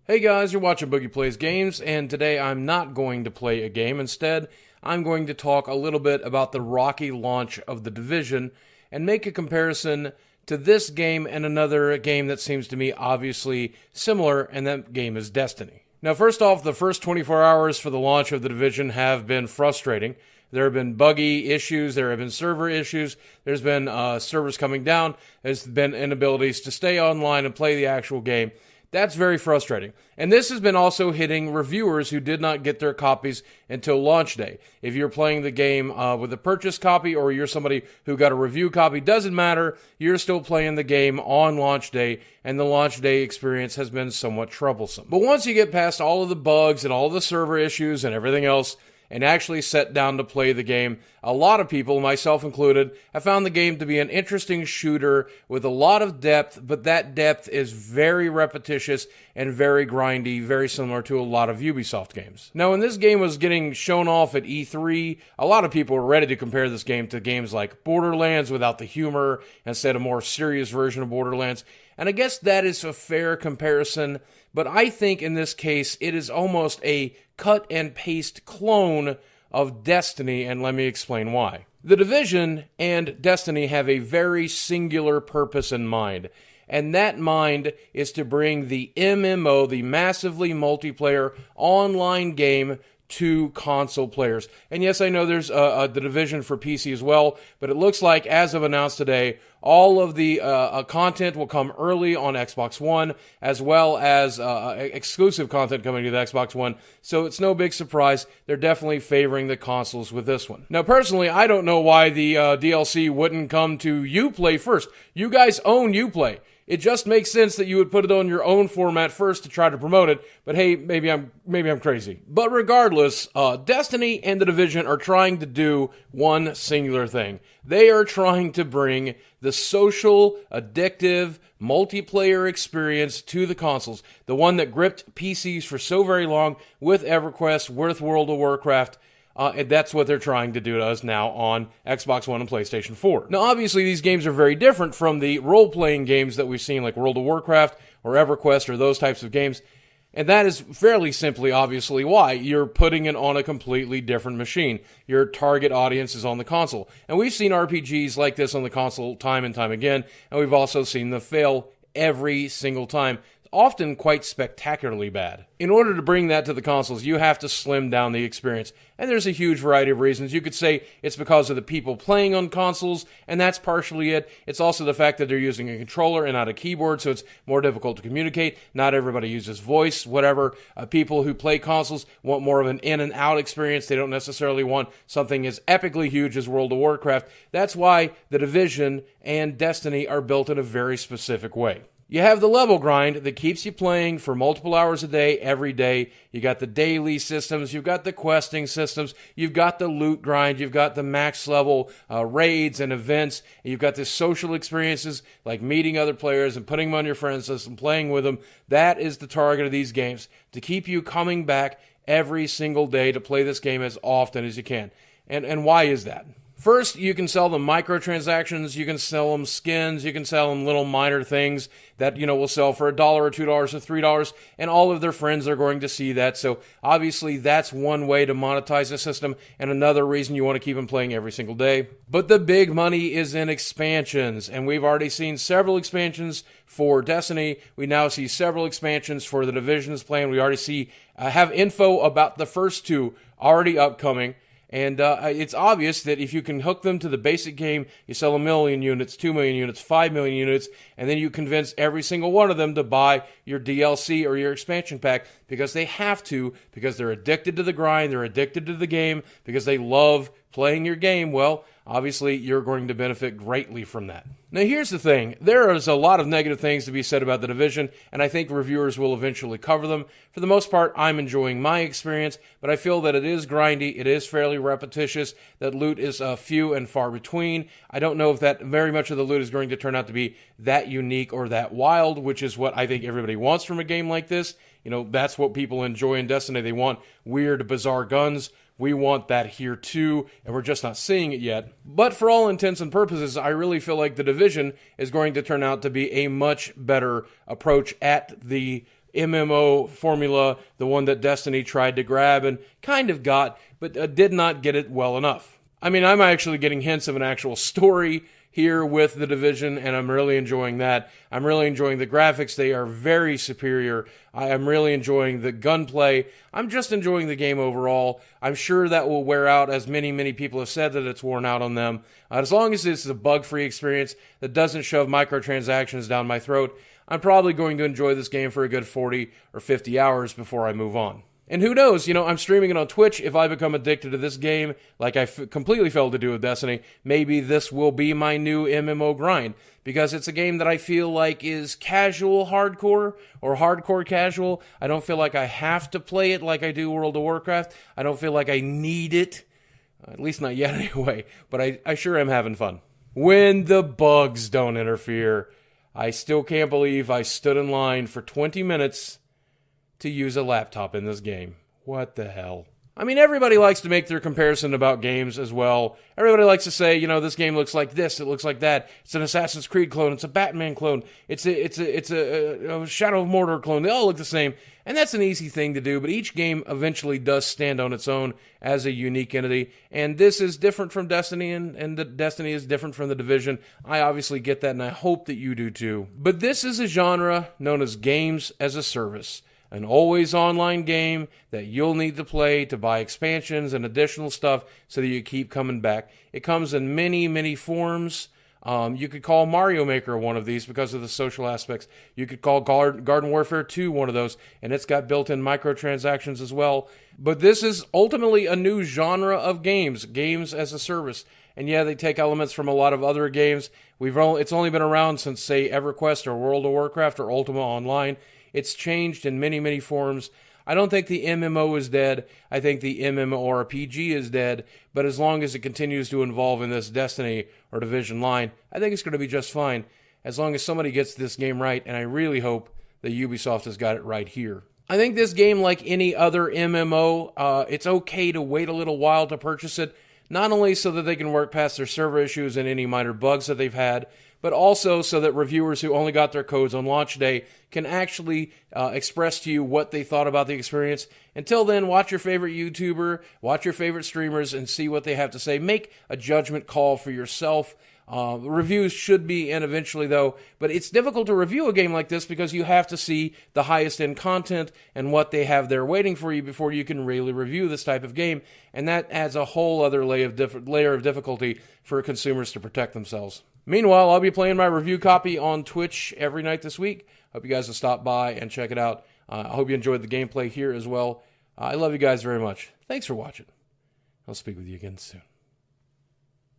Hey guys, you're watching Boogie Plays Games, and today I'm not going to play a game. Instead, I'm going to talk a little bit about the rocky launch of The Division and make a comparison to this game and another game that seems to me obviously similar, and that game is Destiny. Now, first off, the first 24 hours for the launch of The Division have been frustrating. There have been buggy issues, there have been server issues, there's been servers coming down, there's been inabilities to stay online and play the actual game. That's very frustrating. And this has been also hitting reviewers who did not get their copies until launch day. If you're playing the game with a purchase copy or you're somebody who got a review copy, doesn't matter. You're still playing the game on launch day, and the launch day experience has been somewhat troublesome. But once you get past all of the bugs and all the server issues and everything else, and actually sat down to play the game, a lot of people, myself included, have found the game to be an interesting shooter with a lot of depth, but that depth is very repetitious and very grindy, very similar to a lot of Ubisoft games. Now, when this game was getting shown off at E3, a lot of people were ready to compare this game to games like Borderlands without the humor, instead of a more serious version of Borderlands. And I guess that is a fair comparison, but I think in this case it is almost a cut and paste clone of Destiny, and let me explain why. The Division and Destiny have a very singular purpose in mind, and that mind is to bring the MMO, the massively multiplayer online game, to console players. And yes, I know there's the Division for PC as well, but it looks like, as of announced today, all of the content will come early on Xbox One, as well as exclusive content coming to the Xbox One. So it's no big surprise. They're definitely favoring the consoles with this one. Now, personally, I don't know why the DLC wouldn't come to Uplay first. You guys own Uplay. It just makes sense that you would put it on your own format first to try to promote it, but hey, maybe I'm crazy. But regardless, Destiny and The Division are trying to do one singular thing. They are trying to bring the social, addictive, multiplayer experience to the consoles. The one that gripped PCs for so very long with EverQuest, with World of Warcraft. And that's what they're trying to do to us now on Xbox One and PlayStation 4. Now, obviously, these games are very different from the role-playing games that we've seen, like World of Warcraft or EverQuest or those types of games. And that is fairly simply, obviously, why. You're putting it on a completely different machine. Your target audience is on the console. And we've seen RPGs like this on the console time and time again, and we've also seen them fail every single time, often quite spectacularly bad. In order to bring that to the consoles, you have to slim down the experience. And there's a huge variety of reasons. You could say it's because of the people playing on consoles, and that's partially it. It's also the fact that they're using a controller and not a keyboard, so it's more difficult to communicate. Not everybody uses voice, whatever. People who play consoles want more of an in and out experience. They don't necessarily want something as epically huge as World of Warcraft. That's why The Division and Destiny are built in a very specific way. You have the level grind that keeps you playing for multiple hours a day, every day. You got the daily systems, you've got the questing systems, you've got the loot grind, you've got the max level raids and events, and you've got the social experiences like meeting other players and putting them on your friends list and playing with them. That is the target of these games, to keep you coming back every single day to play this game as often as you can. And why is that? First, you can sell them microtransactions, you can sell them skins, you can sell them little minor things that, will sell for $1 or $2 or $3, and all of their friends are going to see that. So obviously that's one way to monetize the system, and another reason you want to keep them playing every single day. But the big money is in expansions, and we've already seen several expansions for Destiny. We now see several expansions for the Division's plan. We already have info about the first two already upcoming. And it's obvious that if you can hook them to the basic game, you sell 1 million units, 2 million units, 5 million units, and then you convince every single one of them to buy your DLC or your expansion pack because they have to, because they're addicted to the grind, they're addicted to the game, because they love playing your game. Well, obviously, you're going to benefit greatly from that. Now, here's the thing. There is a lot of negative things to be said about The Division, and I think reviewers will eventually cover them. For the most part, I'm enjoying my experience, but I feel that it is grindy, it is fairly repetitious, that loot is few and far between. I don't know if that very much of the loot is going to turn out to be that unique or that wild, which is what I think everybody wants from a game like this. That's what people enjoy in Destiny. They want weird, bizarre guns. We want that here too, and we're just not seeing it yet. But for all intents and purposes, I really feel like The Division is going to turn out to be a much better approach at the MMO formula, the one that Destiny tried to grab and kind of got, but did not get it well enough. I mean, I'm actually getting hints of an actual story here with The Division, and I'm really enjoying that. I'm really enjoying the graphics. They are very superior. I am really enjoying the gunplay. I'm just enjoying the game overall. I'm sure that will wear out, as many people have said that it's worn out on them. As long as it's a bug-free experience that doesn't shove microtransactions down my throat, I'm probably going to enjoy this game for a good 40 or 50 hours before I move on. And who knows, I'm streaming it on Twitch. If I become addicted to this game, like I completely failed to do with Destiny, maybe this will be my new MMO grind, because it's a game that I feel like is casual hardcore or hardcore casual. I don't feel like I have to play it like I do World of Warcraft. I don't feel like I need it, at least not yet anyway, but I sure am having fun. When the bugs don't interfere, I still can't believe I stood in line for 20 minutes to use a laptop in this game. What the hell? I mean, everybody likes to make their comparison about games as well. Everybody likes to say, this game looks like this, it looks like that. It's an Assassin's Creed clone, it's a Batman clone, it's a Shadow of Mordor clone. They all look the same, and that's an easy thing to do, but each game eventually does stand on its own as a unique entity, and this is different from Destiny, and the Destiny is different from The Division. I obviously get that, and I hope that you do too. But this is a genre known as games as a service. An always online game that you'll need to play to buy expansions and additional stuff so that you keep coming back. It comes in many forms. You could call Mario Maker one of these because of the social aspects. You could call Garden Warfare 2 one of those, and it's got built-in microtransactions as well. But this is ultimately a new genre of games as a service. And yeah, they take elements from a lot of other games. It's only been around since, say, EverQuest or World of Warcraft or Ultima Online. It's changed in many forms. I don't think the MMO is dead. I think the MMORPG is dead. But as long as it continues to evolve in this Destiny or Division line, I think it's going to be just fine. As long as somebody gets this game right, and I really hope that Ubisoft has got it right here. I think this game, like any other MMO, it's okay to wait a little while to purchase it. Not only so that they can work past their server issues and any minor bugs that they've had, but also so that reviewers who only got their codes on launch day can actually express to you what they thought about the experience. Until then, watch your favorite YouTuber, watch your favorite streamers, and see what they have to say. Make a judgment call for yourself. Reviews should be in eventually, though, but it's difficult to review a game like this because you have to see the highest end content and what they have there waiting for you before you can really review this type of game, and that adds a whole other layer of difficulty for consumers to protect themselves. Meanwhile, I'll be playing my review copy on Twitch every night this week. Hope you guys will stop by and check it out. I hope you enjoyed the gameplay here as well. I love you guys very much. Thanks for watching. I'll speak with you again soon.